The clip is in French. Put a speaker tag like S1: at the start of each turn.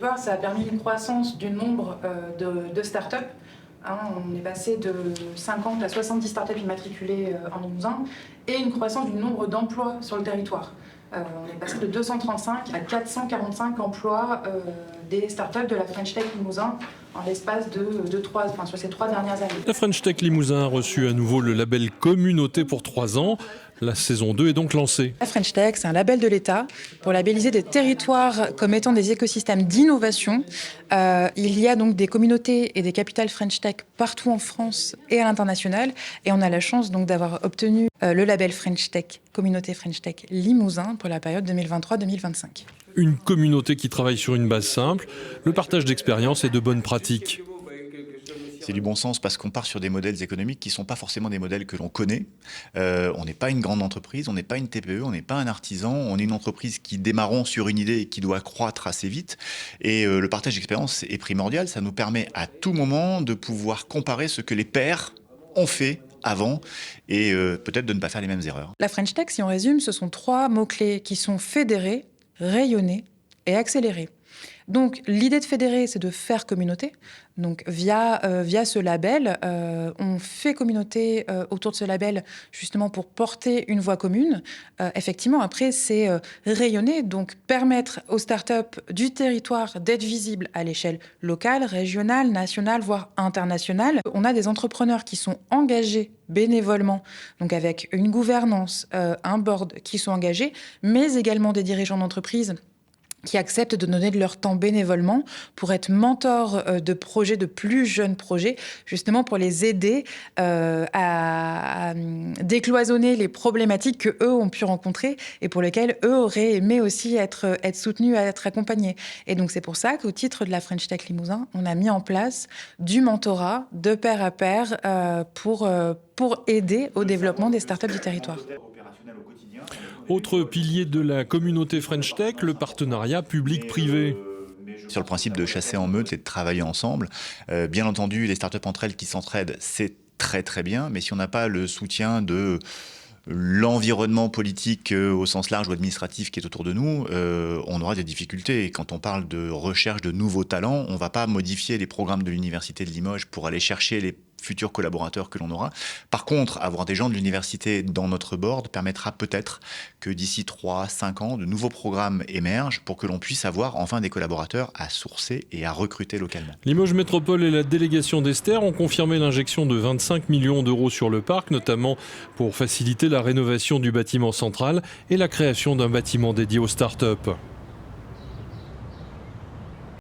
S1: Ça a permis une croissance du nombre de startups. On est passé de 50 à 70 startups immatriculées en Limousin et une croissance du nombre d'emplois sur le territoire. On est passé de 235 à 445 emplois des startups de la French Tech Limousin en l'espace sur ces 3 dernières années.
S2: La French Tech Limousin a reçu à nouveau le label Communauté pour 3 ans. La saison 2 est donc lancée.
S1: La French Tech, c'est un label de l'État pour labelliser des territoires comme étant des écosystèmes d'innovation. Il y a donc des communautés et des capitales French Tech partout en France et à l'international. Et on a la chance donc d'avoir obtenu le label French Tech, Communauté French Tech Limousin pour la période 2023-2025.
S2: Une communauté qui travaille sur une base simple, le partage d'expériences et de bonnes pratiques.
S3: C'est du bon sens parce qu'on part sur des modèles économiques qui ne sont pas forcément des modèles que l'on connaît. On n'est pas une grande entreprise, on n'est pas une TPE, on n'est pas un artisan, on est une entreprise qui démarrons sur une idée et qui doit croître assez vite. Et le partage d'expérience est primordial, ça nous permet à tout moment de pouvoir comparer ce que les pairs ont fait avant et peut-être de ne pas faire les mêmes erreurs.
S1: La French Tech, si on résume, ce sont 3 mots-clés qui sont fédérer, rayonner et accélérer. Donc l'idée de fédérer, c'est de faire communauté. Donc via ce label, on fait communauté autour de ce label justement pour porter une voix commune. Effectivement, après, c'est rayonner, donc permettre aux startups du territoire d'être visibles à l'échelle locale, régionale, nationale, voire internationale. On a des entrepreneurs qui sont engagés bénévolement, donc avec une gouvernance, un board qui sont engagés, mais également des dirigeants d'entreprise qui acceptent de donner de leur temps bénévolement pour être mentors de projets, de plus jeunes projets, justement pour les aider à décloisonner les problématiques qu'eux ont pu rencontrer et pour lesquelles eux auraient aimé aussi être soutenus, être accompagnés. Et donc c'est pour ça qu'au titre de la French Tech Limousin, on a mis en place du mentorat de pair à pair pour aider au développement des startups du territoire.
S2: Autre pilier de la communauté French Tech, le partenariat public-privé.
S3: Sur le principe de chasser en meute et de travailler ensemble, bien entendu, les startups entre elles qui s'entraident, c'est très très bien, mais si on n'a pas le soutien de l'environnement politique au sens large ou administratif qui est autour de nous, on aura des difficultés. Et quand on parle de recherche de nouveaux talents, on ne va pas modifier les programmes de l'Université de Limoges pour aller chercher les futurs collaborateurs que l'on aura. Par contre, avoir des gens de l'université dans notre board permettra peut-être que d'ici 3-5 ans, de nouveaux programmes émergent pour que l'on puisse avoir enfin des collaborateurs à sourcer et à recruter localement.
S2: Limoges Métropole et la délégation d'Ester ont confirmé l'injection de 25 millions d'euros sur le parc, notamment pour faciliter la rénovation du bâtiment central et la création d'un bâtiment dédié aux startups.